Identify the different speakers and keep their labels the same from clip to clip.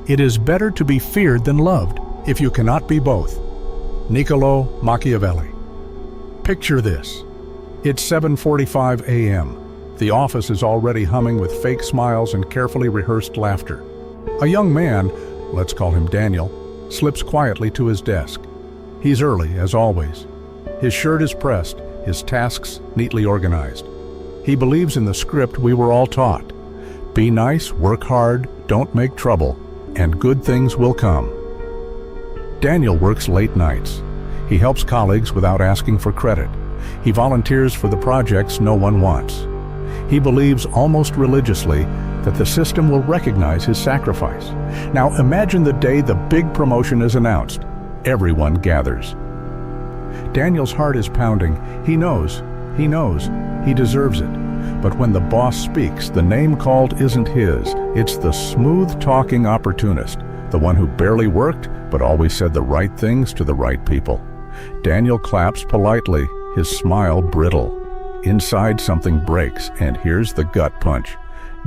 Speaker 1: It is better to be feared than loved, if you cannot be both. Niccolo Machiavelli. Picture this. It's 7:45 a.m. The office is already humming with fake smiles and carefully rehearsed laughter. A young man, let's call him Daniel, slips quietly to his desk. He's early, as always. His shirt is pressed, his tasks neatly organized. He believes in the script we were all taught. Be nice, work hard, don't make trouble, and good things will come. Daniel works late nights. He helps colleagues without asking for credit. He volunteers for the projects no one wants. He believes almost religiously that the system will recognize his sacrifice. Now imagine the day the big promotion is announced. Everyone gathers. Daniel's heart is pounding. He knows, he deserves it. But when the boss speaks, the name called isn't his. It's the smooth-talking opportunist, the one who barely worked but always said the right things to the right people. Daniel claps politely, his smile brittle. Inside something breaks, and here's the gut punch.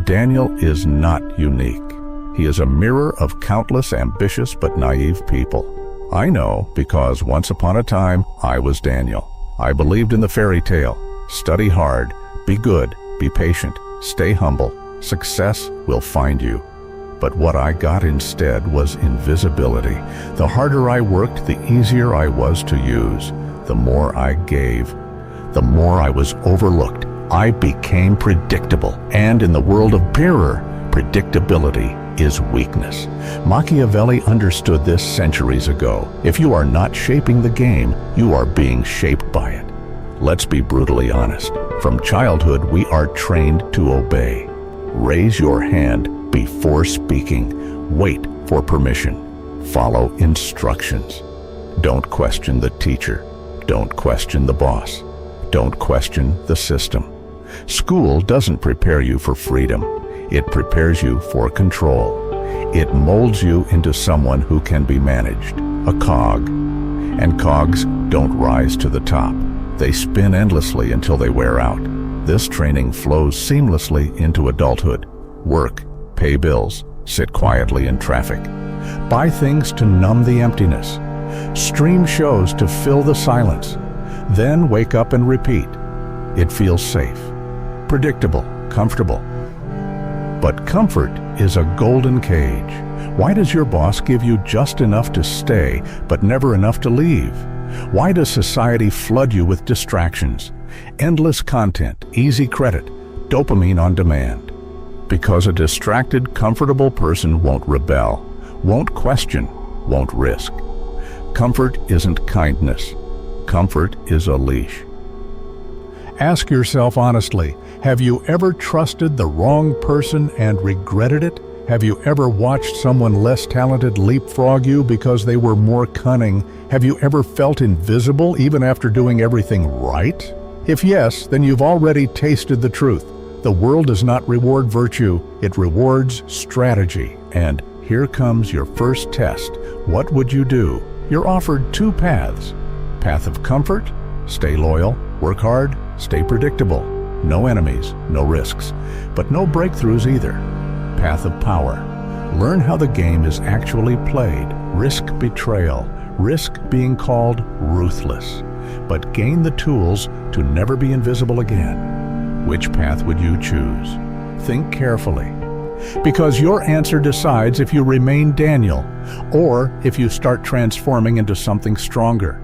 Speaker 1: Daniel is not unique. He is a mirror of countless ambitious but naive people. I know because once upon a time, I was Daniel. I believed in the fairy tale. Study hard, be good, be patient, stay humble. Success will find you. But what I got instead was invisibility. The harder I worked, the easier I was to use. The more I gave, the more I was overlooked. I became predictable. And in the world of mirror, predictability is weakness. Machiavelli understood this centuries ago. If you are not shaping the game, you are being shaped by it. Let's be brutally honest. From childhood, we are trained to obey. Raise your hand before speaking. Wait for permission. Follow instructions. Don't question the teacher. Don't question the boss. Don't question the system. School doesn't prepare you for freedom. It prepares you for control. It molds you into someone who can be managed, a cog. And cogs don't rise to the top. They spin endlessly until they wear out. This training flows seamlessly into adulthood. Work, pay bills, sit quietly in traffic. Buy things to numb the emptiness. Stream shows to fill the silence. Then wake up and repeat. It feels safe, predictable, comfortable. But comfort is a golden cage. Why does your boss give you just enough to stay, but never enough to leave? Why does society flood you with distractions? Endless content, easy credit, dopamine on demand. Because a distracted, comfortable person won't rebel, won't question, won't risk. Comfort isn't kindness. Comfort is a leash. Ask yourself honestly, have you ever trusted the wrong person and regretted it? Have you ever watched someone less talented leapfrog you because they were more cunning? Have you ever felt invisible even after doing everything right? If yes, then you've already tasted the truth. The world does not reward virtue, it rewards strategy. And here comes your first test. What would you do? You're offered two paths. Path of comfort, stay loyal, work hard, stay predictable. No enemies, no risks, but no breakthroughs either. Path of power. Learn how the game is actually played. Risk betrayal. Risk being called ruthless. But gain the tools to never be invisible again. Which path would you choose? Think carefully. Because your answer decides if you remain Daniel, or if you start transforming into something stronger.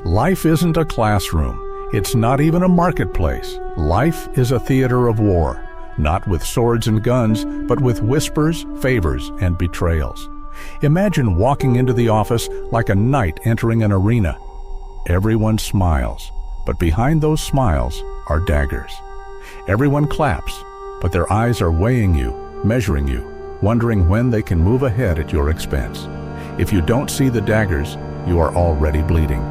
Speaker 1: Life isn't a classroom. It's not even a marketplace. Life is a theater of war. Not with swords and guns, but with whispers, favors, and betrayals. Imagine walking into the office like a knight entering an arena. Everyone smiles, but behind those smiles are daggers. Everyone claps, but their eyes are weighing you, measuring you, wondering when they can move ahead at your expense. If you don't see the daggers, you are already bleeding.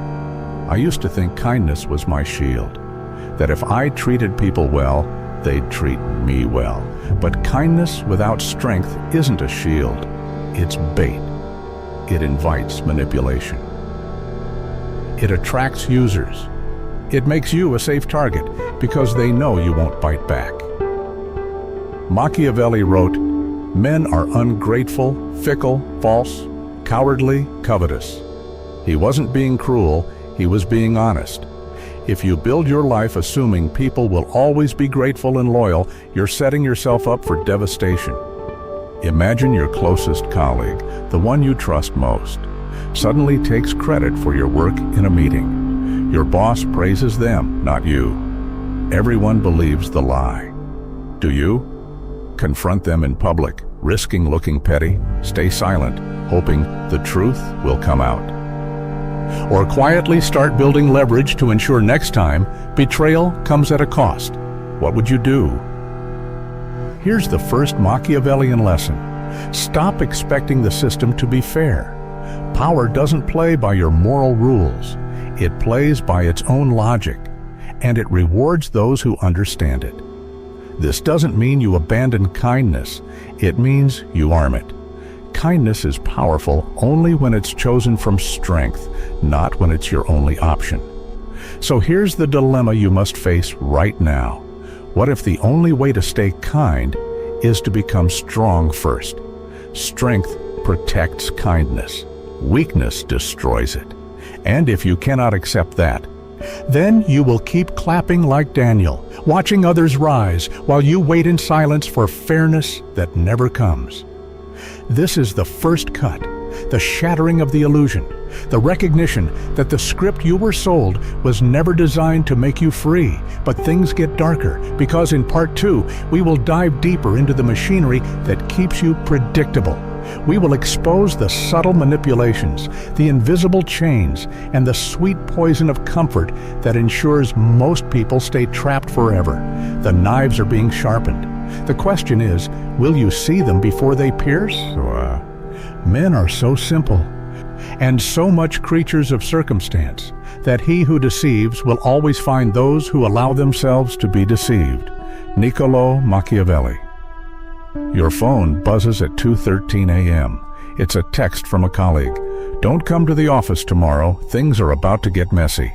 Speaker 1: I used to think kindness was my shield, that if I treated people well, they'd treat me well. But kindness without strength isn't a shield. It's bait. It invites manipulation. It attracts users. It makes you a safe target because they know you won't bite back. Machiavelli wrote, Men are ungrateful, fickle, false, cowardly, covetous. He wasn't being cruel, he was being honest. If you build your life assuming people will always be grateful and loyal, you're setting yourself up for devastation. Imagine your closest colleague, the one you trust most, suddenly takes credit for your work in a meeting. Your boss praises them, not you. Everyone believes the lie. Do you? Confront them in public, risking looking petty, stay silent, hoping the truth will come out. Or quietly start building leverage to ensure next time betrayal comes at a cost. What would you do? Here's the first Machiavellian lesson. Stop expecting the system to be fair. Power doesn't play by your moral rules. It plays by its own logic, and it rewards those who understand it. This doesn't mean you abandon kindness. It means you arm it. Kindness is powerful only when it's chosen from strength, not when it's your only option. So here's the dilemma you must face right now. What if the only way to stay kind is to become strong first? Strength protects kindness. Weakness destroys it. And if you cannot accept that, then you will keep clapping like Daniel, watching others rise while you wait in silence for fairness that never comes. This is the first cut, the shattering of the illusion, the recognition that the script you were sold was never designed to make you free. But things get darker, because in part 2, we will dive deeper into the machinery that keeps you predictable. We will expose the subtle manipulations, the invisible chains, and the sweet poison of comfort that ensures most people stay trapped forever. The knives are being sharpened. The question is, will you see them before they pierce? Men are so simple, and so much creatures of circumstance, that he who deceives will always find those who allow themselves to be deceived. Niccolo Machiavelli. Your phone buzzes at 2:13 a.m. It's a text from a colleague. Don't come to the office tomorrow. Things are about to get messy.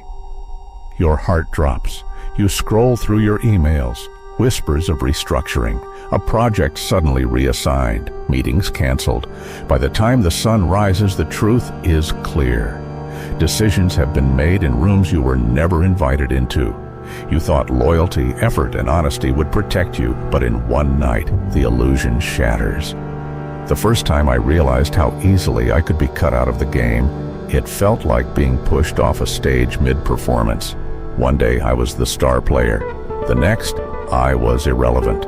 Speaker 1: Your heart drops. You scroll through your emails. Whispers of restructuring. A project suddenly reassigned. Meetings canceled. By the time the sun rises, the truth is clear. Decisions have been made in rooms you were never invited into. You thought loyalty, effort, and honesty would protect you, but in one night, the illusion shatters. The first time I realized how easily I could be cut out of the game, it felt like being pushed off a stage mid-performance. One day I was the star player. The next, I was irrelevant.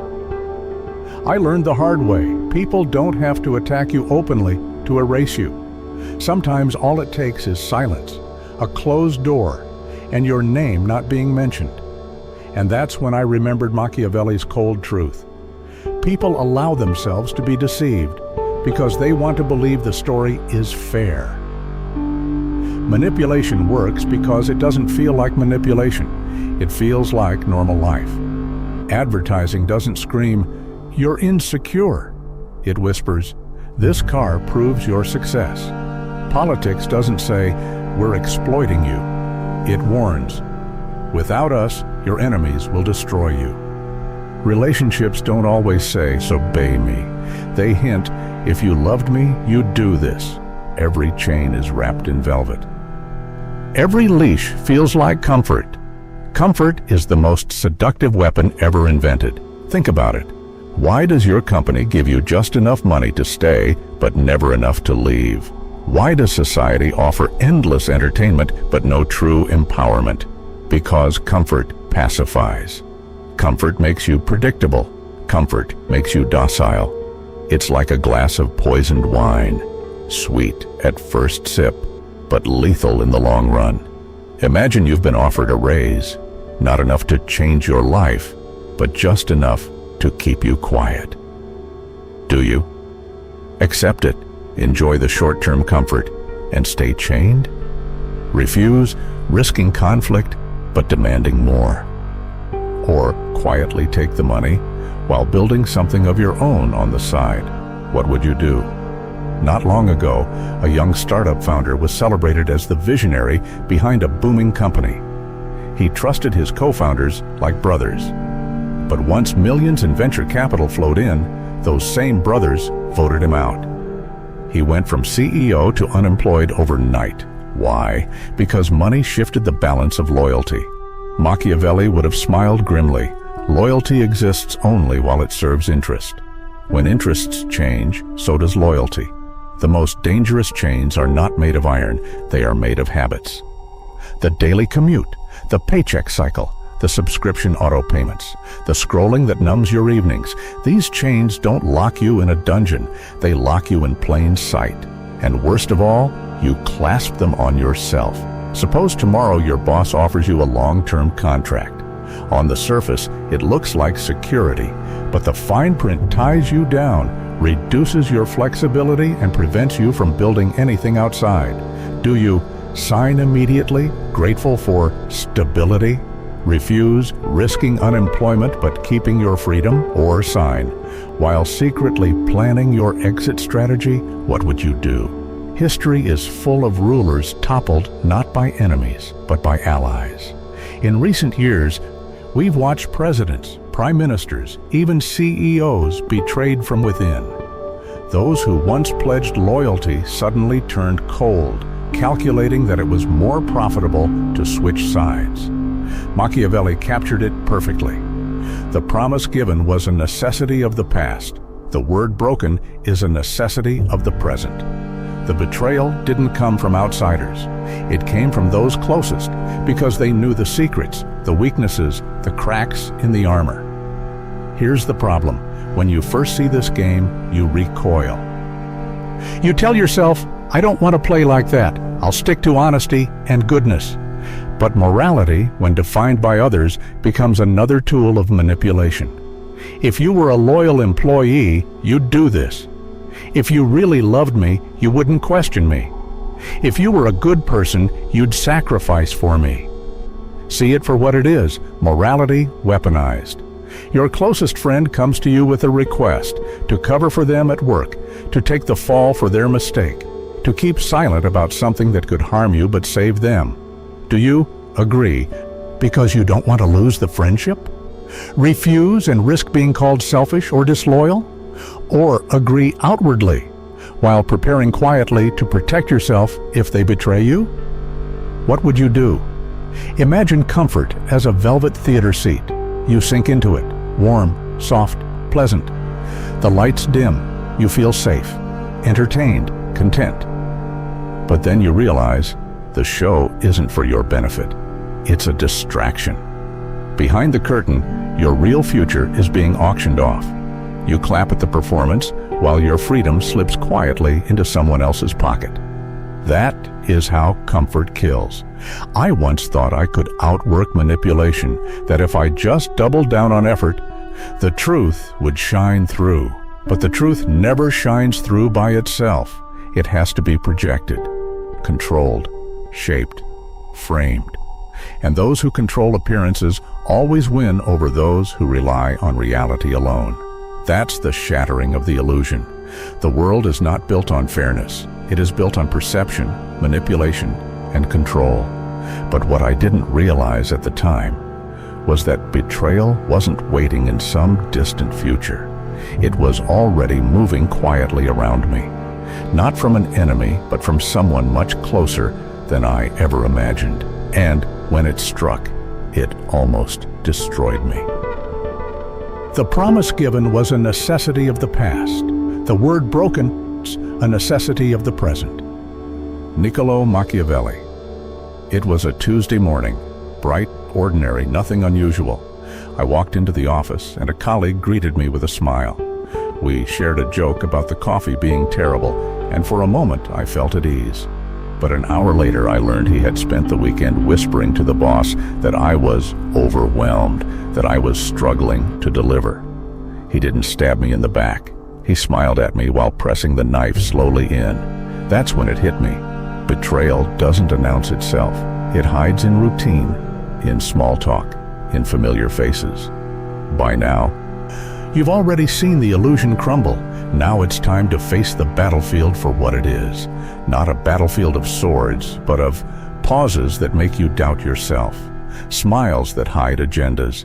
Speaker 1: I learned the hard way. People don't have to attack you openly to erase you. Sometimes all it takes is silence, a closed door, and your name not being mentioned. And that's when I remembered Machiavelli's cold truth. People allow themselves to be deceived because they want to believe the story is fair. Manipulation works because it doesn't feel like manipulation. It feels like normal life. Advertising doesn't scream, "You're insecure." It whispers, "This car proves your success." Politics doesn't say, "We're exploiting you." It warns, "Without us, your enemies will destroy you." Relationships don't always say, "Obey me." They hint, "If you loved me, you'd do this." Every chain is wrapped in velvet. Every leash feels like comfort. Comfort is the most seductive weapon ever invented. Think about it. Why does your company give you just enough money to stay, but never enough to leave? Why does society offer endless entertainment, but no true empowerment? Because comfort pacifies. Comfort makes you predictable. Comfort makes you docile. It's like a glass of poisoned wine, sweet at first sip, but lethal in the long run. Imagine you've been offered a raise, not enough to change your life, but just enough to keep you quiet. Do you? Accept it, enjoy the short-term comfort, and stay chained? Refuse, risking conflict, but demanding more. Or quietly take the money while building something of your own on the side. What would you do? Not long ago, a young startup founder was celebrated as the visionary behind a booming company. He trusted his co-founders like brothers. But once millions in venture capital flowed in, those same brothers voted him out. He went from CEO to unemployed overnight. Why? Because money shifted the balance of loyalty. Machiavelli would have smiled grimly. Loyalty exists only while it serves interest. When interests change, so does loyalty. The most dangerous chains are not made of iron, they are made of habits. The daily commute, the paycheck cycle, the subscription auto payments, the scrolling that numbs your evenings. These chains don't lock you in a dungeon, they lock you in plain sight. And worst of all, you clasp them on yourself. Suppose tomorrow your boss offers you a long-term contract. On the surface, it looks like security, but the fine print ties you down, reduces your flexibility, and prevents you from building anything outside. Do you sign immediately, grateful for stability? Refuse, risking unemployment but keeping your freedom, or sign? While secretly planning your exit strategy, what would you do? History is full of rulers toppled not by enemies, but by allies. In recent years, we've watched presidents, prime ministers, even CEOs betrayed from within. Those who once pledged loyalty suddenly turned cold, calculating that it was more profitable to switch sides. Machiavelli captured it perfectly. The promise given was a necessity of the past. The word broken is a necessity of the present. The betrayal didn't come from outsiders. It came from those closest because they knew the secrets, the weaknesses, the cracks in the armor. Here's the problem. When you first see this game, you recoil. You tell yourself, I don't want to play like that. I'll stick to honesty and goodness. But morality, when defined by others, becomes another tool of manipulation. If you were a loyal employee, you'd do this. If you really loved me, you wouldn't question me. If you were a good person, you'd sacrifice for me. See it for what it is, morality weaponized. Your closest friend comes to you with a request to cover for them at work, to take the fall for their mistake, to keep silent about something that could harm you but save them. Do you agree because you don't want to lose the friendship? Refuse and risk being called selfish or disloyal? Or agree outwardly while preparing quietly to protect yourself if they betray you? What would you do? Imagine comfort as a velvet theater seat. You sink into it, warm, soft, pleasant. The lights dim, you feel safe, entertained, content. But then you realize the show isn't for your benefit. It's a distraction. Behind the curtain, your real future is being auctioned off. You clap at the performance while your freedom slips quietly into someone else's pocket. That is how comfort kills. I once thought I could outwork manipulation, that if I just doubled down on effort, the truth would shine through. But the truth never shines through by itself. It has to be projected, controlled, shaped, framed. And those who control appearances always win over those who rely on reality alone. That's the shattering of the illusion. The world is not built on fairness. It is built on perception, manipulation, and control. But what I didn't realize at the time was that betrayal wasn't waiting in some distant future. It was already moving quietly around me. Not from an enemy, but from someone much closer than I ever imagined. And when it struck, it almost destroyed me. The promise given was a necessity of the past. The word broken, a necessity of the present. Niccolo Machiavelli. It was a Tuesday morning, bright, ordinary, nothing unusual. I walked into the office and a colleague greeted me with a smile. We shared a joke about the coffee being terrible, and for a moment I felt at ease. But an hour later I learned he had spent the weekend whispering to the boss that I was overwhelmed, that I was struggling to deliver. He didn't stab me in the back. He smiled at me while pressing the knife slowly in. That's when it hit me. Betrayal doesn't announce itself. It hides in routine, in small talk, in familiar faces. By now, you've already seen the illusion crumble. Now it's time to face the battlefield for what it is. Not a battlefield of swords, but of pauses that make you doubt yourself. Smiles that hide agendas.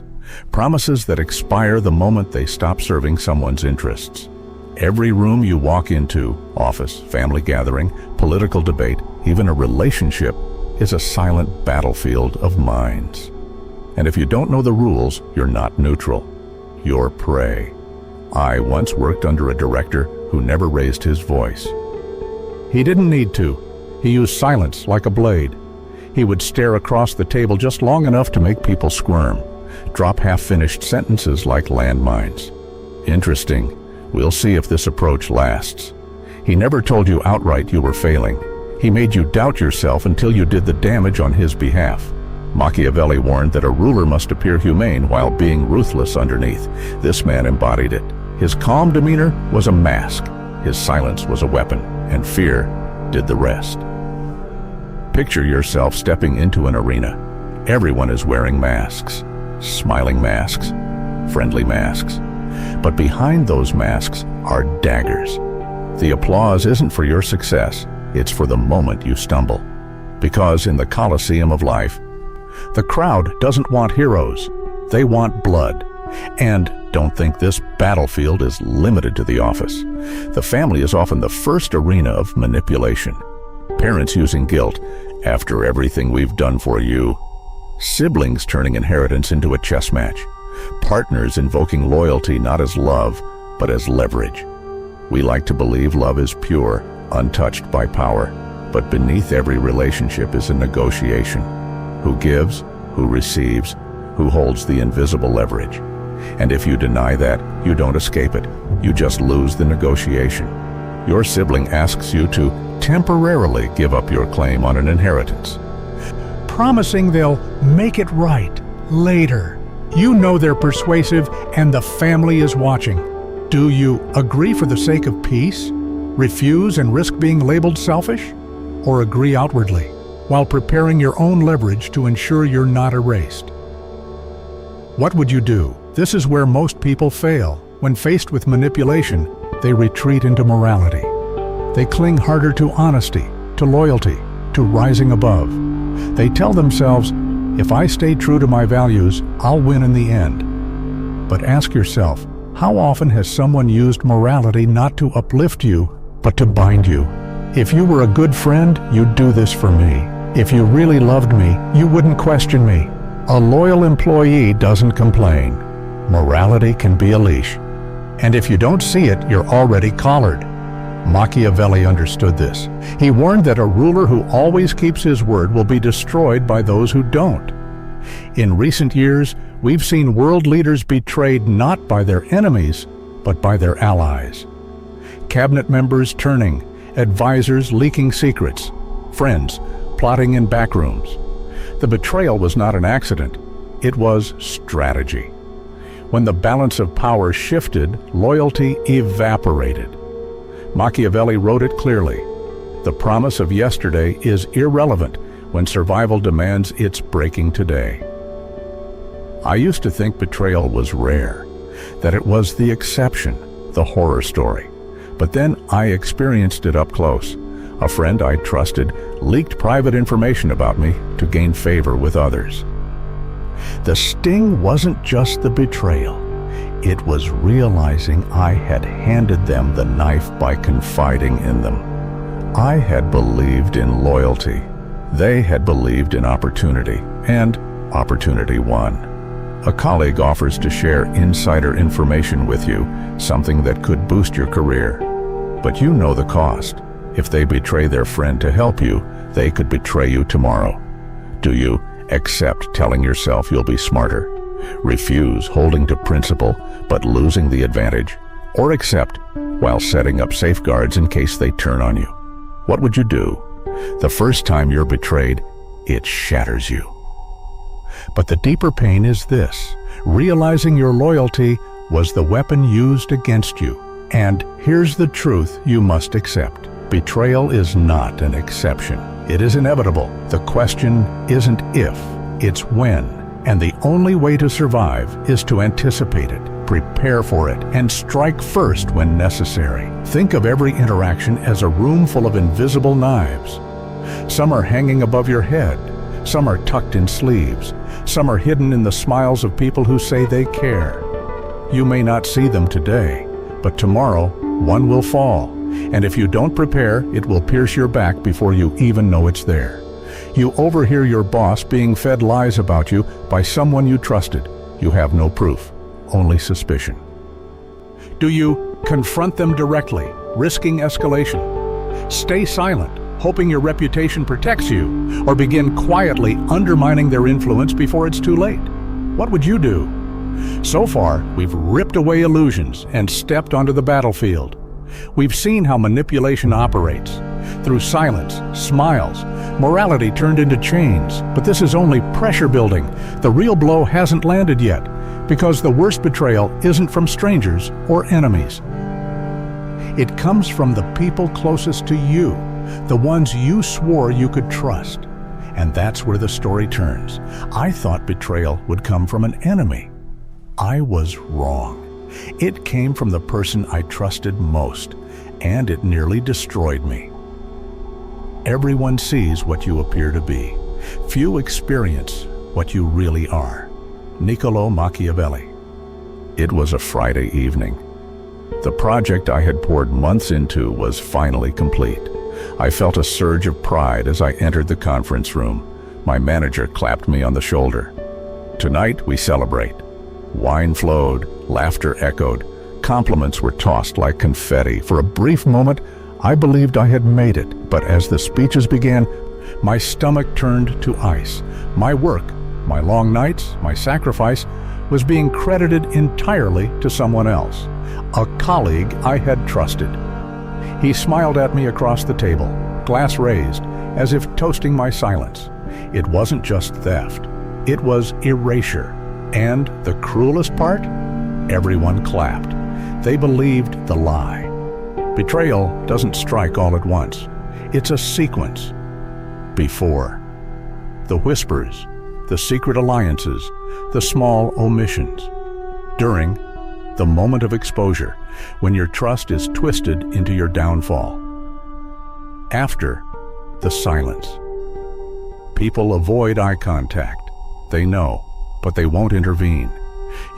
Speaker 1: Promises that expire the moment they stop serving someone's interests. Every room you walk into, office, family gathering, political debate, even a relationship, is a silent battlefield of minds. And if you don't know the rules, you're not neutral. You're prey. I once worked under a director who never raised his voice. He didn't need to. He used silence like a blade. He would stare across the table just long enough to make people squirm, drop half-finished sentences like landmines. Interesting. We'll see if this approach lasts. He never told you outright you were failing. He made you doubt yourself until you did the damage on his behalf. Machiavelli warned that a ruler must appear humane while being ruthless underneath. This man embodied it. His calm demeanor was a mask. His silence was a weapon, and fear did the rest. Picture yourself stepping into an arena. Everyone is wearing masks, smiling masks, friendly masks. But behind those masks are daggers. The applause isn't for your success, it's for the moment you stumble. Because in the Colosseum of life, the crowd doesn't want heroes, they want blood. And don't think this battlefield is limited to the office. The family is often the first arena of manipulation. Parents using guilt, after everything we've done for you. Siblings turning inheritance into a chess match. Partners invoking loyalty not as love, but as leverage. We like to believe love is pure, untouched by power, but beneath every relationship is a negotiation. Who gives, who receives, who holds the invisible leverage. And if you deny that, you don't escape it. You just lose the negotiation. Your sibling asks you to temporarily give up your claim on an inheritance,
Speaker 2: promising they'll make it right later. You know they're persuasive and the family is watching. Do you agree for the sake of peace, refuse and risk being labeled selfish, or agree outwardly while preparing your own leverage to ensure you're not erased? What would you do? This is where most people fail. When faced with manipulation, they retreat into morality. They cling harder to honesty, to loyalty, to rising above. They tell themselves, if I stay true to my values, I'll win in the end. But ask yourself, how often has someone used morality not to uplift you, but to bind you? If you were a good friend, you'd do this for me. If you really loved me, you wouldn't question me. A loyal employee doesn't complain. Morality can be a leash. And if you don't see it, you're already collared. Machiavelli understood this. He warned that a ruler who always keeps his word will be destroyed by those who don't. In recent years, we've seen world leaders betrayed not by their enemies, but by their allies. Cabinet members turning, advisors leaking secrets, friends plotting in back rooms. The betrayal was not an accident, it was strategy. When the balance of power shifted, loyalty evaporated. Machiavelli wrote it clearly. The promise of yesterday is irrelevant when survival demands its breaking today. I used to think betrayal was rare, that it was the exception, the horror story. But then I experienced it up close. A friend I trusted leaked private information about me to gain favor with others. The sting wasn't just the betrayal. It was realizing I had handed them the knife by confiding in them. I had believed in loyalty. They had believed in opportunity, and opportunity won. A colleague offers to share insider information with you, something that could boost your career. But you know the cost. If they betray their friend to help you, they could betray you tomorrow. Do you accept telling yourself you'll be smarter? Refuse holding to principle but losing the advantage? Or accept while setting up safeguards in case they turn on you? What would you do? The first time you're betrayed, it shatters you. But the deeper pain is this: realizing your loyalty was the weapon used against you. And here's the truth you must accept. Betrayal is not an exception. It is inevitable. The question isn't if, it's when. And the only way to survive is to anticipate it, prepare for it, and strike first when necessary. Think of every interaction as a room full of invisible knives. Some are hanging above your head. Some are tucked in sleeves.
Speaker 1: Some are hidden in the smiles of people who say they care. You may not see them today, but tomorrow one will fall, and if you don't prepare, it will pierce your back before you even know it's there. You overhear your boss being fed lies about you by someone you trusted. You have no proof, only suspicion. Do you confront them directly, risking escalation? Stay silent, hoping your reputation protects you, or begin quietly undermining their influence before it's too late? What would you do? So far, we've ripped away illusions and stepped onto the battlefield. We've seen how manipulation operates. Through silence, smiles, morality turned into chains. But this is only pressure building. The real blow hasn't landed yet, because the worst betrayal isn't from strangers or enemies. It comes from the people closest to you, the ones you swore you could trust. And that's where the story turns. I thought betrayal would come from an enemy. I was wrong. It came from the person I trusted most, and it nearly destroyed me. Everyone sees what you appear to be. Few experience what you really are. Niccolo Machiavelli. It was a Friday evening. The project I had poured months into was finally complete. I felt a surge of pride as I entered the conference room. My manager clapped me on the shoulder. Tonight we celebrate. Wine flowed, laughter echoed, compliments were tossed like confetti. For a brief moment, I believed I had made it, but as the speeches began, my stomach turned to ice. My work, my long nights, my sacrifice, was being credited entirely to someone else, a colleague I had trusted. He smiled at me across the table, glass raised, as if toasting my silence. It wasn't just theft, it was erasure. And the cruelest part? Everyone clapped. They believed the lie. Betrayal doesn't strike all at once. It's a sequence. Before. The whispers, the secret alliances, the small omissions. During. The moment of exposure, when your trust is twisted into your downfall. After. The silence. People avoid eye contact. They know, but they won't intervene.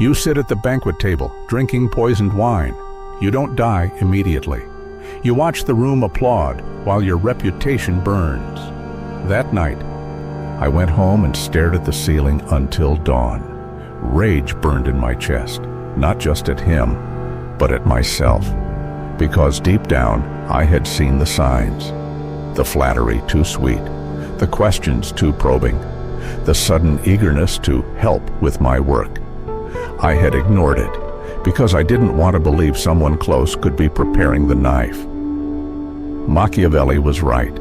Speaker 1: You sit at the banquet table, drinking poisoned wine. You don't die immediately. You watch the room applaud while your reputation burns. That night, I went home and stared at the ceiling until dawn. Rage burned in my chest, not just at him, but at myself. Because deep down, I had seen the signs. The flattery too sweet, the questions too probing, the sudden eagerness to help with my work. I had ignored it because I didn't want to believe someone close could be preparing the knife. Machiavelli was right.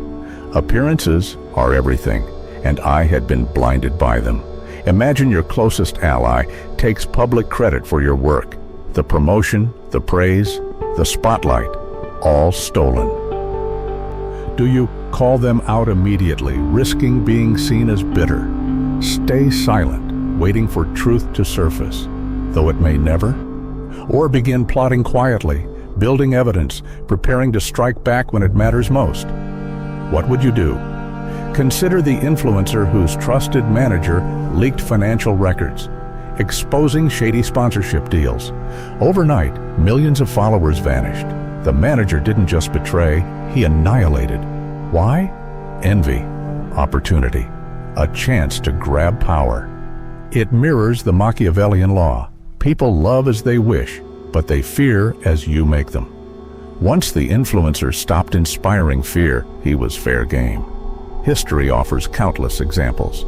Speaker 1: Appearances are everything, and I had been blinded by them. Imagine your closest ally takes public credit for your work. The promotion, the praise, the spotlight, all stolen. Do you call them out immediately, risking being seen as bitter? Stay silent, waiting for truth to surface, though it may never? Or begin plotting quietly, building evidence, preparing to strike back when it matters most? What would you do? Consider the influencer whose trusted manager leaked financial records, exposing shady sponsorship deals. Overnight, millions of followers vanished. The manager didn't just betray, he annihilated. Why? Envy, opportunity, a chance to grab power. It mirrors the Machiavellian law. People love as they wish, but they fear as you make them. Once the influencer stopped inspiring fear, he was fair game. History offers countless examples.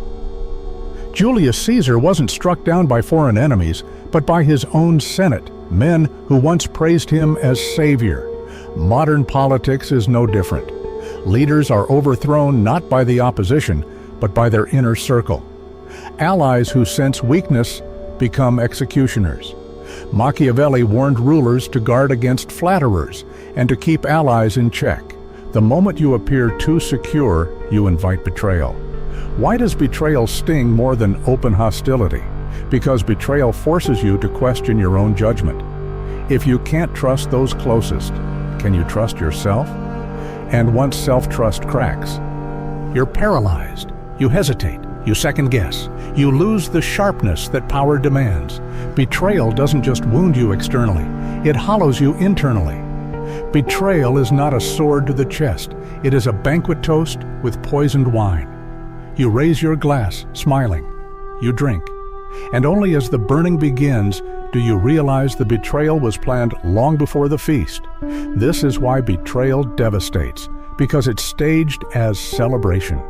Speaker 2: Julius Caesar wasn't struck down by foreign enemies, but by his own Senate, men who once praised him as savior. Modern politics is no different. Leaders are overthrown not by the opposition, but by their inner circle. Allies who sense weakness become executioners. Machiavelli warned rulers to guard against flatterers and to keep allies in check. The moment you appear too secure, you invite betrayal. Why does betrayal sting more than open hostility? Because betrayal forces you to question your own judgment. If you can't trust those closest, can you trust yourself? And once self-trust cracks, you're paralyzed. You hesitate. You second guess. You lose the sharpness that power demands. Betrayal doesn't just wound you externally, it hollows you internally. Betrayal is not a sword to the chest. It is a banquet toast with poisoned wine. You raise your glass, smiling. You drink. And only as the burning begins do you realize the betrayal was planned long before the feast. This is why betrayal devastates, because it's staged as celebration.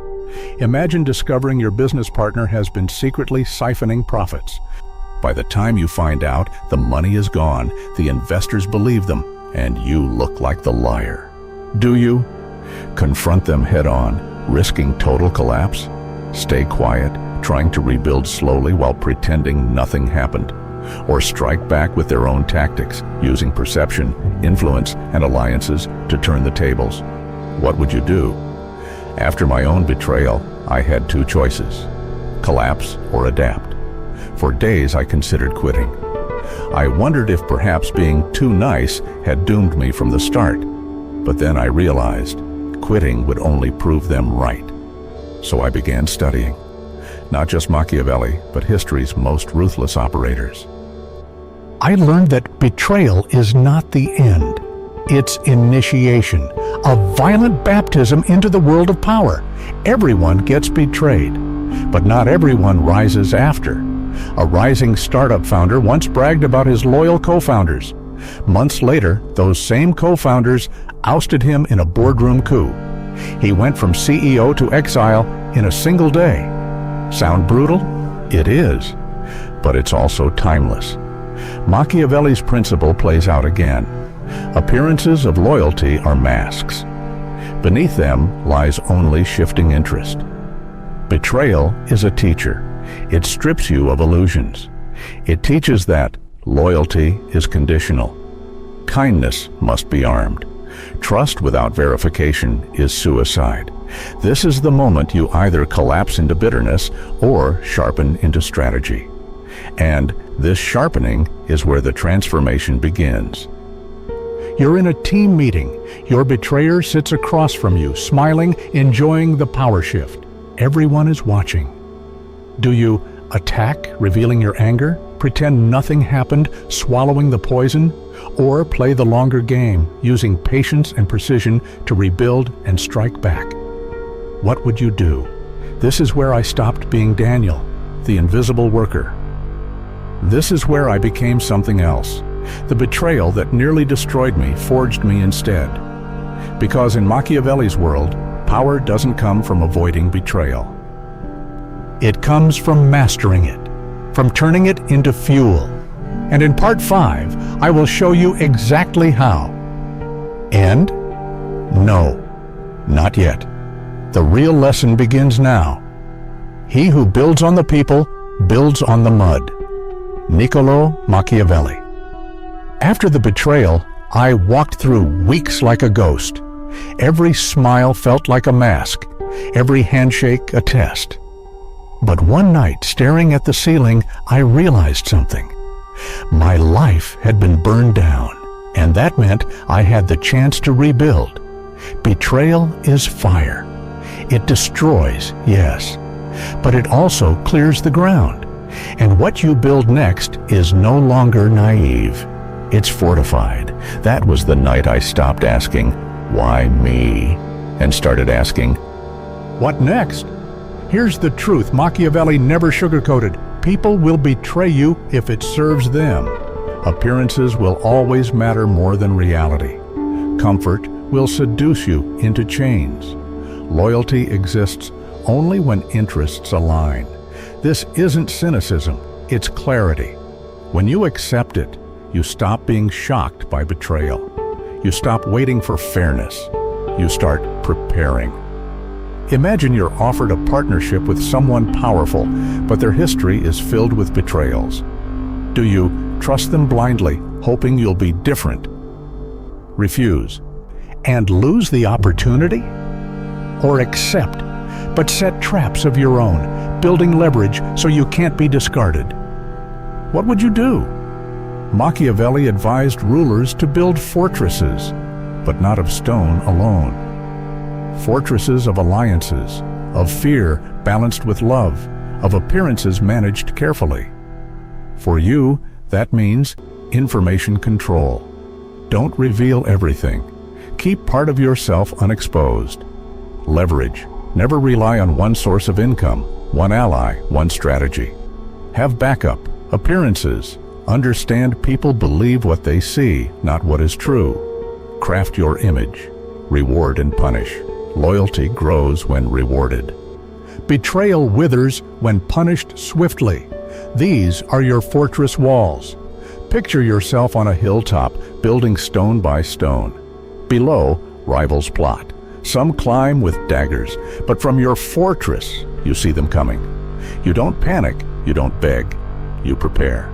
Speaker 2: Imagine discovering your business partner has been secretly siphoning profits. By the time you find out, the money is gone, the investors believe them, and you look like the liar. Do you? Confront them head-on, risking total collapse? Stay quiet, trying to rebuild slowly while pretending nothing happened? Or strike back with their own tactics, using perception, influence, and alliances to turn the tables? What would you do? After my own betrayal, I had two choices: collapse or adapt. For days I considered quitting. I wondered if perhaps being too nice had doomed me from the start. But then I realized quitting would only prove them right. So I began studying, not just Machiavelli, but history's most ruthless operators.
Speaker 1: I learned that betrayal is not the end. It's initiation, a violent baptism into the world of power. Everyone gets betrayed, but not everyone rises after. A rising startup founder once bragged about his loyal co-founders. Months later, those same co-founders ousted him in a boardroom coup. He went from CEO to exile in a single day. Sound brutal? It is, but it's also timeless. Machiavelli's principle plays out again. Appearances of loyalty are masks. Beneath them lies only shifting interest. Betrayal is a teacher. It strips you of illusions. It teaches that loyalty is conditional. Kindness must be armed. Trust without verification is suicide. This is the moment you either collapse into bitterness or sharpen into strategy. And this sharpening is where the transformation begins.
Speaker 2: You're in a team meeting. Your betrayer sits across from you, smiling, enjoying the power shift. Everyone is watching. Do you attack, revealing your anger, pretend nothing happened, swallowing the poison, or play the longer game, using patience and precision to rebuild and strike back? What would you do? This is where I stopped being Daniel, the invisible worker. This is where I became something else. The betrayal that nearly destroyed me forged me instead. Because in Machiavelli's world, power doesn't come from avoiding betrayal. It comes from mastering it, from turning it into fuel. And in part 5, I will show you exactly how. And no, not yet. The real lesson begins now. He who builds on the people builds on the mud. Niccolo Machiavelli. After the betrayal, I walked through weeks like a ghost. Every smile felt like a mask, every handshake a test. But one night, staring at the ceiling, I realized something. My life had been burned down, and that meant I had the chance to rebuild. Betrayal is fire. It destroys, yes, but it also clears the ground. And what you build next is no longer naive. It's fortified. That was the night I stopped asking, "Why me?" and started asking, What next? Here's the truth Machiavelli never sugarcoated. People will betray you if it serves them. Appearances will always matter more than reality. Comfort will seduce you into chains. Loyalty exists only when interests align. This isn't cynicism, it's clarity. When you accept it, you stop being shocked by betrayal. You stop waiting for fairness. You start preparing. Imagine you're offered a partnership with someone powerful, but their history is filled with betrayals. Do you trust them blindly, hoping you'll be different? Refuse and lose the opportunity? Or accept, but set traps of your own, building leverage so you can't be discarded? What would you do? Machiavelli advised rulers to build fortresses, but not of stone alone. Fortresses of alliances,
Speaker 1: of fear balanced with love, of appearances managed carefully. For you, that means information control. Don't reveal everything. Keep part of yourself unexposed. Leverage. Never rely on one source of income, one ally, one strategy. Have backup, appearances. Understand people believe what they see, not what is true. Craft your image. Reward and punish. Loyalty grows when rewarded. Betrayal withers when punished swiftly. These are your fortress walls. Picture yourself on a hilltop, building stone by stone. Below, rivals plot. Some climb with daggers, but from your fortress, you see them coming. You don't panic, you don't beg, you prepare.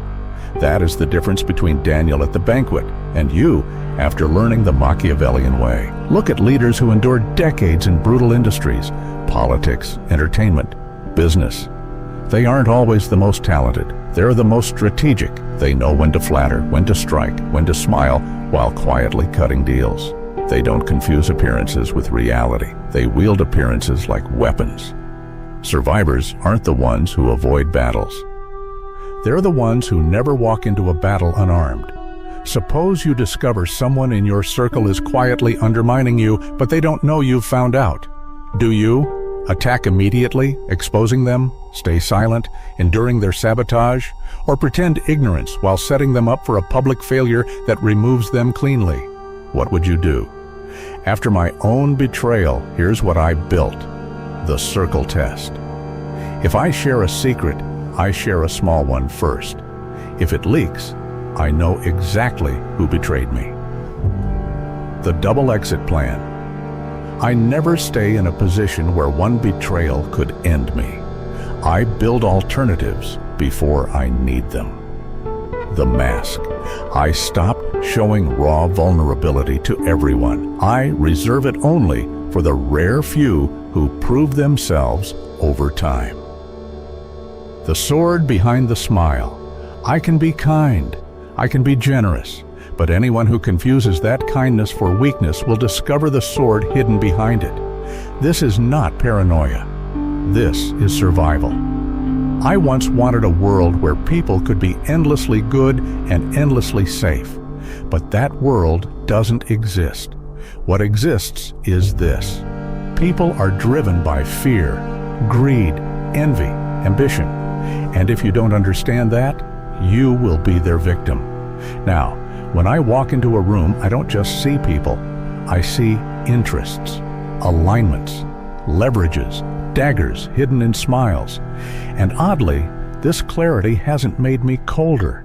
Speaker 1: That is the difference between Daniel at the banquet and you after learning the Machiavellian way. Look at leaders who endured decades in brutal industries, politics, entertainment, business. They aren't always the most talented. They're the most strategic. They know when to flatter, when to strike, when to smile, while quietly cutting deals. They don't confuse appearances with reality. They wield appearances like weapons. Survivors aren't the ones who avoid battles. They're the ones who never walk into a battle unarmed. Suppose you discover someone in your circle is quietly undermining you, but they don't know you've found out. Do you attack immediately, exposing them, stay silent, enduring their sabotage, or pretend ignorance while setting them up for a public failure that removes them cleanly? What would you do? After my own betrayal, here's what I built: the circle test. If I share a secret, I share a small one first. If it leaks, I know exactly who betrayed me. The double exit plan. I never stay in a position where one betrayal could end me. I build alternatives before I need them. The mask. I stop showing raw vulnerability to everyone. I reserve it only for the rare few who prove themselves over time. The sword behind the smile. I can be kind. I can be generous. But anyone who confuses that kindness for weakness will discover the sword hidden behind it. This is not paranoia. This is survival. I once wanted a world where people could be endlessly good and endlessly safe. But that world doesn't exist. What exists is this. People are driven by fear, greed, envy, ambition. And if you don't understand that, you will be their victim. Now, when I walk into a room, I don't just see people. I see interests, alignments, leverages, daggers hidden in smiles. And oddly, this clarity hasn't made me colder.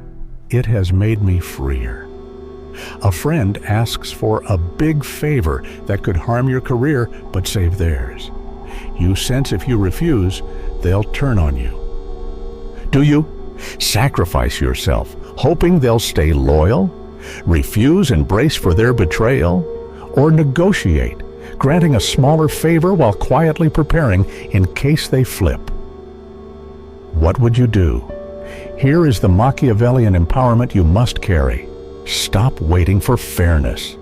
Speaker 1: It has made me freer. A friend asks for a big favor that could harm your career but save theirs. You sense if you refuse, they'll turn on you. Do you sacrifice yourself, hoping they'll stay loyal? Refuse and brace for their betrayal? Or negotiate, granting a smaller favor while quietly preparing in case they flip? What would you do? Here is the Machiavellian empowerment you must carry. Stop waiting for fairness.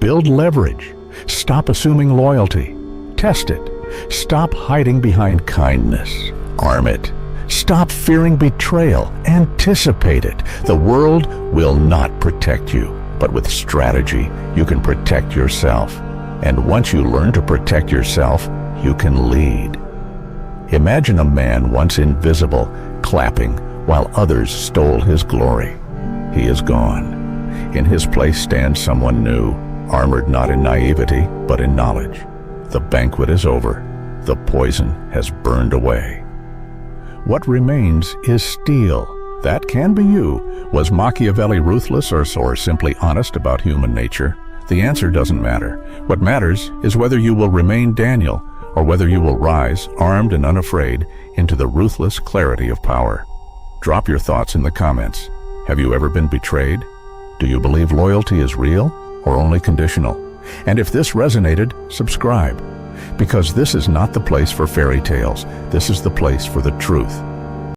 Speaker 1: Build leverage. Stop assuming loyalty. Test it. Stop hiding behind kindness. Arm it. Stop fearing betrayal. Anticipate it. The world will not protect you, but with strategy, you can protect yourself. And once you learn to protect yourself, you can lead. Imagine a man once invisible, clapping while others stole his glory. He is gone. In his place stands someone new, armored not in naivety, but in knowledge. The banquet is over. The poison has burned away. What remains is steel. That can be you. Was Machiavelli ruthless or simply honest about human nature? The answer doesn't matter. What matters is whether you will remain Daniel or whether you will rise, armed and unafraid, into the ruthless clarity of power. Drop your thoughts in the comments. Have you ever been betrayed? Do you believe loyalty is real or only conditional? And if this resonated, subscribe. Because this is not the place for fairy tales. This is the place for the truth.